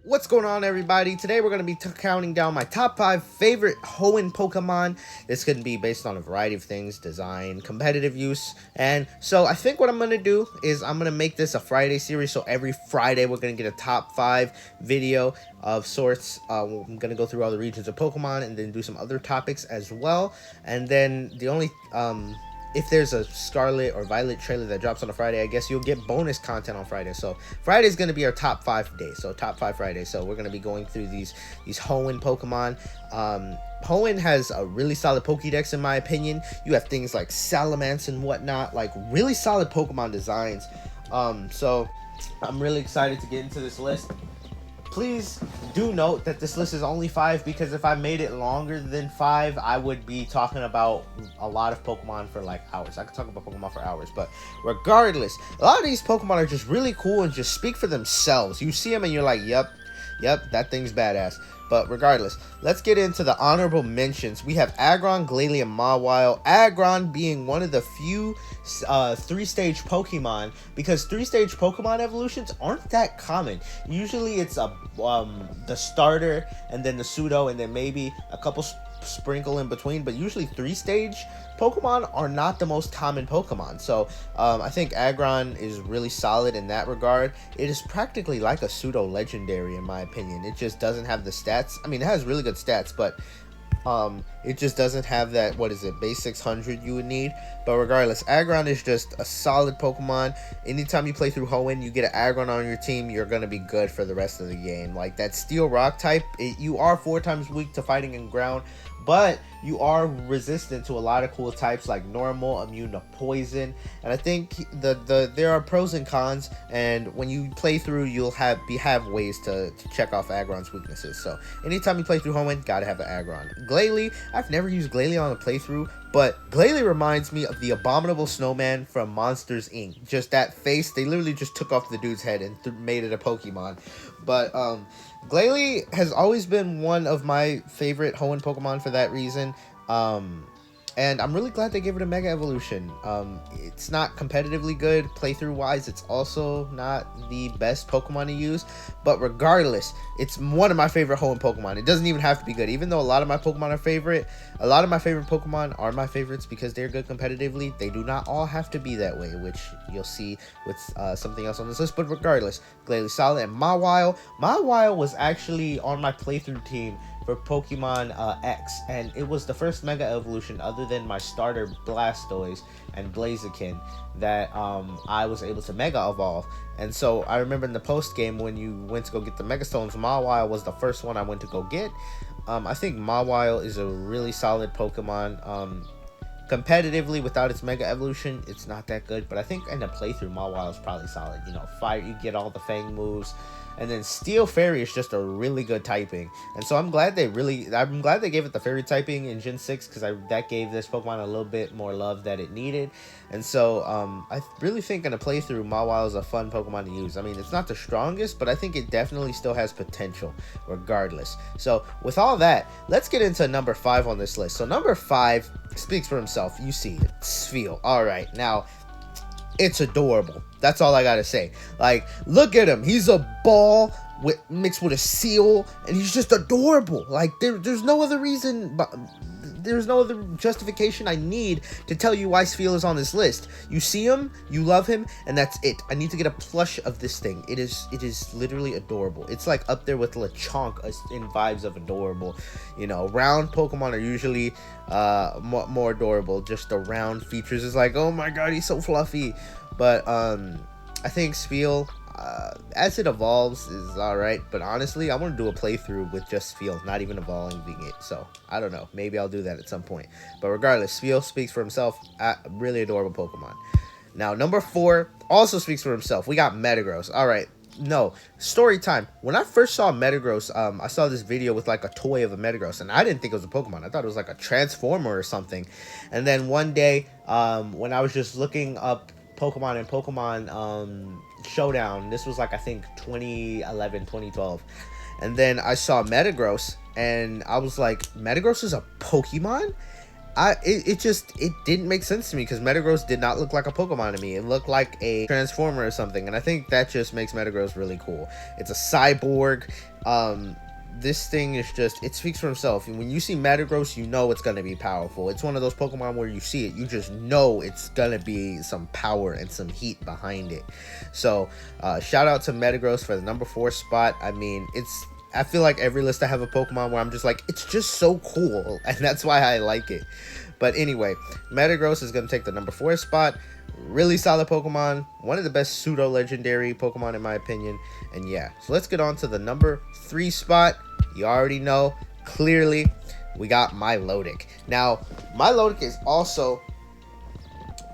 What's going on, everybody? Today we're going to be counting down my top 5 favorite HOENN Pokemon. This can be based on a variety of things: design, competitive use, and so I think what I'm going to do is I'm going to make this a Friday series. So every Friday we're going to get a top 5 video of sorts. I'm going to go through all the regions of Pokemon and then do some other topics as well. And then the only if there's a Scarlet or Violet trailer that drops on a Friday, I guess you'll get bonus content on Friday. So Friday is going to be our top 5 days. So top 5 Friday. So we're going to be going through these HOENN Pokemon. HOENN has a really solid Pokédex in my opinion. You have things like Salamence and whatnot, like really solid Pokemon designs. So I'm really excited to get into this list. Please do note that this list is only 5, because if I made it longer than 5, I would be talking about a lot of Pokemon for like hours. I could talk about Pokemon for hours, but regardless, a lot of these Pokemon are just really cool and just speak for themselves. You see them and you're like, yep, that thing's badass. But regardless, let's get into the honorable mentions. We have Aggron, Glalie, and Mawile. Aggron being one of the few 3-stage Pokemon, because 3-stage Pokemon evolutions aren't that common. Usually it's the starter and then the pseudo and then maybe a couple sprinkle in between, but usually 3-stage Pokemon are not the most common Pokemon. So I think Aggron is really solid in that regard. It is practically like a pseudo legendary in my opinion. It just doesn't have the stats. I mean, it has really good stats, but it just doesn't have that, what is it, base 600 you would need. But regardless, Aggron is just a solid Pokemon. Anytime you play through HOENN, you get an Aggron on your team, you're going to be good for the rest of the game. Like that Steel Rock type, you are 4 times weak to fighting in ground, but you are resistant to a lot of cool types like normal, immune to poison. And I think there are pros and cons, and when you play through, you'll have ways to check off Aggron's weaknesses. So anytime you play through HOENN, gotta have an Aggron. Glalie, I've never used Glalie on a playthrough, but Glalie reminds me of the abominable snowman from Monsters Inc. Just that face, they literally just took off the dude's head and made it a Pokemon. But Glalie has always been one of my favorite HOENN Pokemon for that reason. And I'm really glad they gave it a Mega Evolution. It's not competitively good. Playthrough wise, it's also not the best Pokemon to use. But regardless, it's one of my favorite HOENN Pokemon. It doesn't even have to be good. Even though a lot of my Pokemon are favorite, a lot of my favorite Pokemon are my favorites because they're good competitively. They do not all have to be that way, which you'll see with something else on this list. But regardless, Glalie solid. And Mawile. Mawile was actually on my playthrough team for Pokemon X, and it was the first Mega Evolution other than my starter Blastoise and Blaziken that I was able to Mega Evolve. And so I remember in the post game when you went to go get the Mega Stones, Mawile was the first one I went to go get. I think Mawile is a really solid Pokemon. Competitively, without its Mega Evolution, it's not that good, but I think in a playthrough, Mawile is probably solid. You know, fire, you get all the Fang moves, and then Steel Fairy is just a really good typing. And so I'm glad they gave it the Fairy typing in Gen 6, because that gave this Pokemon a little bit more love that it needed. And so I really think in a playthrough, Mawile is a fun Pokemon to use. I mean, it's not the strongest, but I think it definitely still has potential regardless. So with all that, let's get into number 5 on this list. So number 5 speaks for himself. You see it, Spheal. All right, now it's adorable. That's all I gotta say. Like, look at him. He's a ball mixed with a seal, and he's just adorable. Like, there's no other reason, there's no other justification I need to tell you why Spheal is on this list. You see him, you love him, and that's it. I need to get a plush of this thing. It is literally adorable. It's like up there with Lechonk in vibes of adorable. You know, round Pokemon are usually more adorable. Just the round features is like, oh my god, he's so fluffy. But I think Spheal, as it evolves, is alright. But honestly, I want to do a playthrough with just Spheal, not even evolving it. So I don't know, maybe I'll do that at some point. But regardless, Spheal speaks for himself. Really adorable Pokemon. Now number 4 also speaks for himself. We got Metagross. Alright, no, story time. When I first saw Metagross, I saw this video with like a toy of a Metagross, and I didn't think it was a Pokemon. I thought it was like a Transformer or something. And then one day, when I was just looking up Pokemon and Pokemon Showdown, this was like, I think 2011, 2012, and then I saw Metagross, and I was like, Metagross is a Pokemon? It didn't make sense to me, because Metagross did not look like a Pokemon to me. It looked like a Transformer or something, and I think that just makes Metagross really cool. It's a cyborg. This thing is just, it speaks for itself. And when you see Metagross, you know it's going to be powerful. It's one of those Pokemon where you see it, you just know it's going to be some power and some heat behind it. So shout out to Metagross for the number 4 spot. I mean, I feel like every list I have a Pokemon where I'm just like, it's just so cool, and that's why I like it. But anyway, Metagross is going to take the number 4 spot. Really solid Pokemon, one of the best pseudo legendary Pokemon in my opinion. And yeah, so let's get on to the number 3 spot. You already know, clearly we got Milotic. Now Milotic is also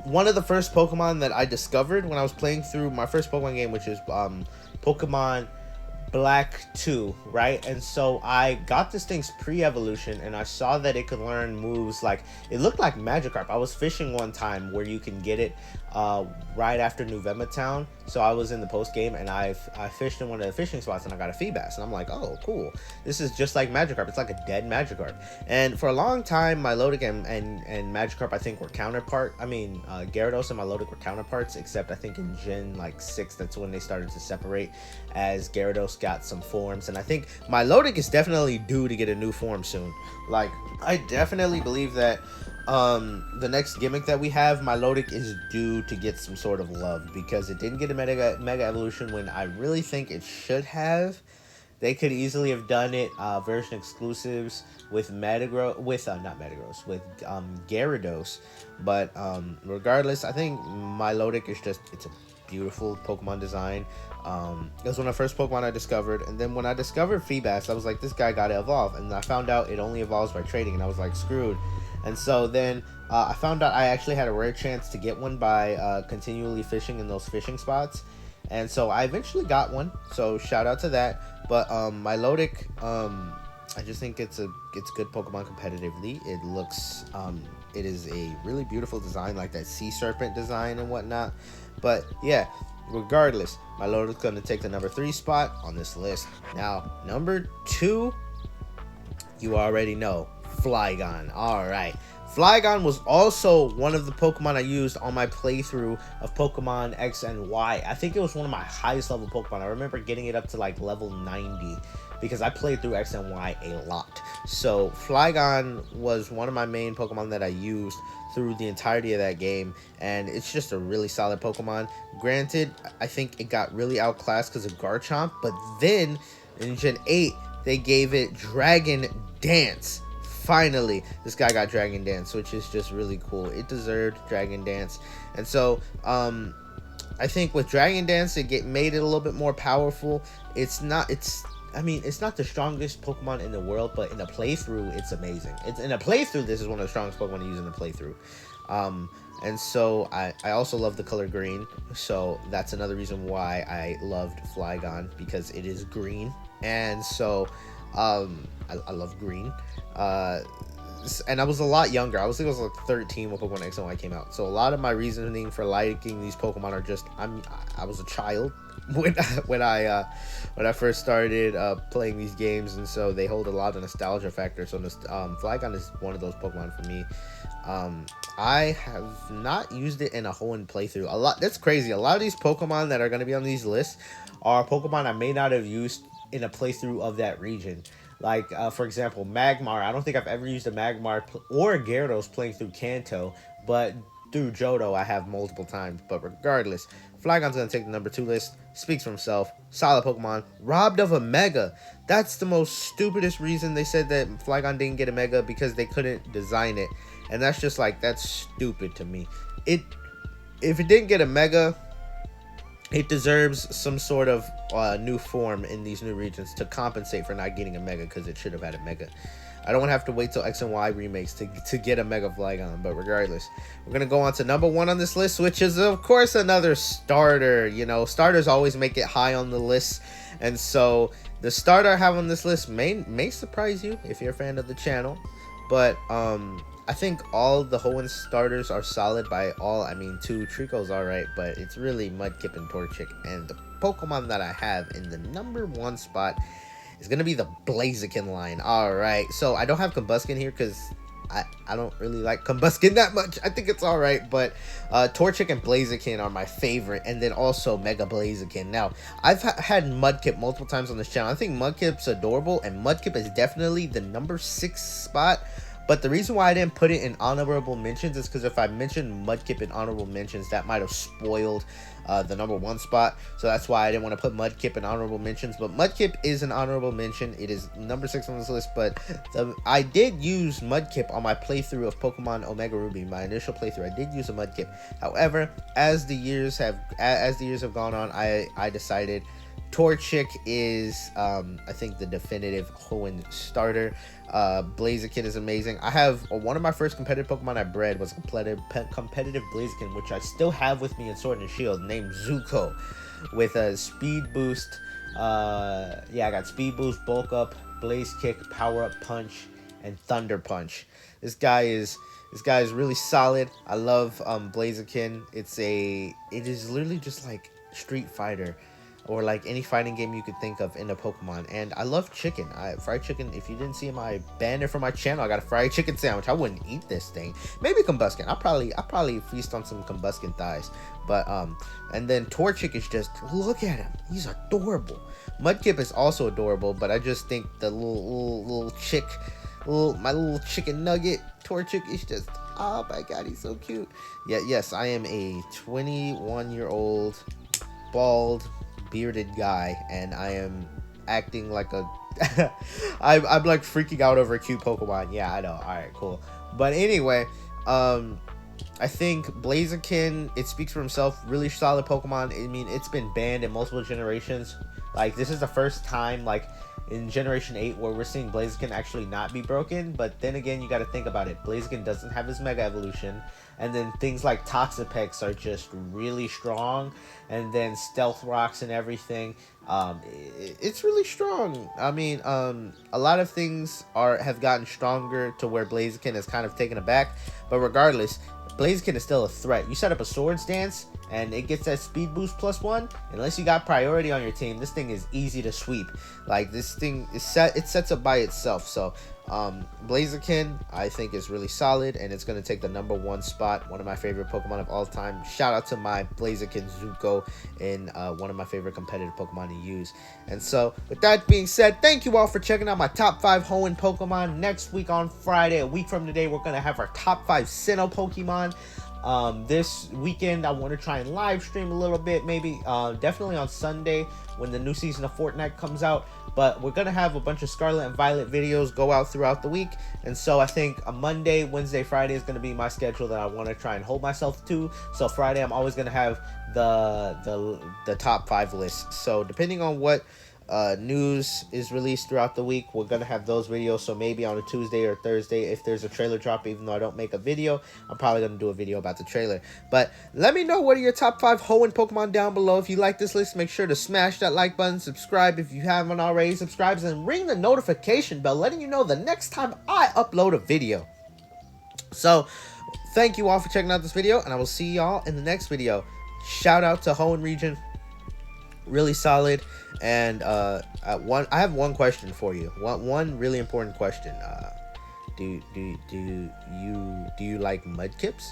one of the first Pokemon that I discovered when I was playing through my first Pokemon game, which is Pokemon Black 2, right? And so I got this thing's pre-evolution, and I saw that it could learn moves like, it looked like Magikarp. I was fishing one time where you can get it right after November Town. So I was in the post game, and I fished in one of the fishing spots, and I got a Feebas, and I'm like, oh cool, this is just like Magikarp. It's like a dead Magikarp. And for a long time, Milotic and Magikarp I think were counterpart. I mean, Gyarados and Milotic were counterparts, except I think in Gen like 6, that's when they started to separate, as Gyarados got some forms. And I think Milotic is definitely due to get a new form soon. Like, I definitely believe that the next gimmick that we have, Milotic is due to get some sort of love, because it didn't get a mega evolution when I really think it should have. They could easily have done it version exclusives with Metagross, with not Metagross, with Gyarados. But regardless, I think Milotic is just, it's a beautiful Pokemon design. It was one of the first Pokemon I discovered, and then when I discovered Feebas, I was like, this guy gotta evolve, and I found out it only evolves by trading, and I was like, screwed. And so then I found out I actually had a rare chance to get one by continually fishing in those fishing spots, and so I eventually got one, so shout out to that. But Milotic, I just think it's good Pokemon competitively. It looks it is a really beautiful design, like that sea serpent design and whatnot. But yeah, regardless, Milotic's going to take the number 3 spot on this list. Now, number 2, you already know, Flygon. Alright, Flygon was also one of the Pokemon I used on my playthrough of Pokemon X and Y. I think it was one of my highest level Pokemon. I remember getting it up to like level 90 because I played through X and Y a lot. So Flygon was one of my main Pokemon that I used through the entirety of that game, and it's just a really solid Pokemon. Granted, I think it got really outclassed because of Garchomp, but then in Gen 8 they gave it Dragon Dance. Finally, this guy got Dragon Dance, which is just really cool. It deserved Dragon Dance. And so I think with Dragon Dance, it made it a little bit more powerful. I mean, it's not the strongest Pokemon in the world, but in a playthrough, it's amazing. In a playthrough, this is one of the strongest Pokemon to use in a playthrough. And so I also love the color green. So that's another reason why I loved Flygon, because it is green. And so I love green. And I was a lot younger. I was like 13 when Pokemon X and Y came out. So a lot of my reasoning for liking these Pokemon are just, I was a child when I first started playing these games, and so they hold a lot of nostalgia factor. So Flygon is one of those Pokemon for me. I have not used it in a HOENN playthrough. That's crazy. A lot of these Pokemon that are going to be on these lists are Pokemon I may not have used in a playthrough of that region. Like, for example, Magmar. I don't think I've ever used a Magmar or a Gyarados playing through Kanto, but through Johto I have multiple times. But regardless, Flygon's going to take the number 2 list. Speaks for himself. Solid Pokemon. Robbed of a Mega. That's the most stupidest reason they said that Flygon didn't get a Mega, because they couldn't design it. And that's just like, that's stupid to me. If it didn't get a Mega, it deserves some sort of new form in these new regions to compensate for not getting a Mega, because it should have had a Mega. I don't want to have to wait till X and Y remakes to get a Mega Flygon, but regardless, we're going to go on to number 1 on this list, which is, of course, another starter. You know, starters always make it high on the list, and so the starter I have on this list may surprise you if you're a fan of the channel, but I think all the HOENN starters are solid by all. I mean, 2 Trico's alright, but it's really Mudkip and Torchic, and the Pokemon that I have in the number 1 spot is going to be the Blaziken line. Alright, so I don't have Combusken here because I don't really like Combuskin that much. I think it's alright, but Torchic and Blaziken are my favorite, and then also Mega Blaziken. Now, I've had Mudkip multiple times on this channel. I think Mudkip's adorable, and Mudkip is definitely the number 6 spot. But the reason why I didn't put it in honorable mentions is because if I mentioned Mudkip in honorable mentions, that might have spoiled the number 1 spot. So that's why I didn't want to put Mudkip in honorable mentions. But Mudkip is an honorable mention. It is number 6 on this list. But I did use Mudkip on my playthrough of Pokemon Omega Ruby. My initial playthrough, I did use a Mudkip. However, as the years have gone on, I decided Torchic is, I think, the definitive Hoenn starter. Blaziken is amazing. I have one of my first competitive Pokemon I bred was a competitive Blaziken, which I still have with me in Sword and Shield, named Zuko, with a speed boost. Yeah, I got speed boost, bulk up, blaze kick, power up punch, and thunder punch. This guy is really solid. I love Blaziken. It is literally just like Street Fighter, or like any fighting game you could think of in a Pokemon. And I love chicken. Fried chicken. If you didn't see my banner for my channel, I got a fried chicken sandwich. I wouldn't eat this thing. Maybe Combuskin. I'll probably feast on some Combuskin thighs. But and then Torchic is just, look at him. He's adorable. Mudkip is also adorable, but I just think the little chick, my little chicken nugget Torchic is just, oh my god, he's so cute. Yeah, yes, I am a 21-year-old bald bearded guy, and I am acting like a I'm like freaking out over a cute Pokemon. Yeah, I know. All right, cool. But anyway, I think Blaziken, it speaks for himself. Really solid Pokemon. I mean, it's been banned in multiple generations. Like, this is the first time, like, in Generation 8 where we're seeing Blaziken actually not be broken. But then again, you got to think about it. Blaziken doesn't have his Mega Evolution. And then things like Toxapex are just really strong. And then Stealth Rocks and everything. It's really strong. I mean, a lot of things have gotten stronger to where Blaziken has kind of taken it back. But regardless, Blaziken is still a threat. You set up a Swords Dance and it gets that speed boost +1. Unless you got priority on your team, this thing is easy to sweep. Like, this thing is it sets up by itself. So Blaziken, I think, is really solid, and it's going to take the number 1 spot. One of my favorite Pokemon of all time. Shout out to my Blaziken Zuko, in one of my favorite competitive Pokemon to use. And so, with that being said, thank you all for checking out my top 5 Hoenn Pokemon. Next week on Friday, a week from today, we're going to have our top 5 Sinnoh Pokemon. This weekend I want to try and live stream a little bit, maybe definitely on Sunday when the new season of Fortnite comes out. But we're gonna have a bunch of Scarlet and Violet videos go out throughout the week, and so I think a Monday, Wednesday, Friday is gonna be my schedule that I want to try and hold myself to. So Friday I'm always gonna have the top 5 list. So depending on what news is released throughout the week, we're gonna have those videos. So maybe on a Tuesday or Thursday, if there's a trailer drop, even though I don't make a video, I'm probably gonna do a video about the trailer. But let me know what are your top 5 Hoenn Pokemon down below. If you like this list, make sure to smash that like button, subscribe if you haven't already, subscribe, and ring the notification bell, letting you know the next time I upload a video. So thank you all for checking out this video, and I will see y'all in the next video. Shout out to Hoenn region, really solid. And I have one question for you. One really important question. Do you like mudkips?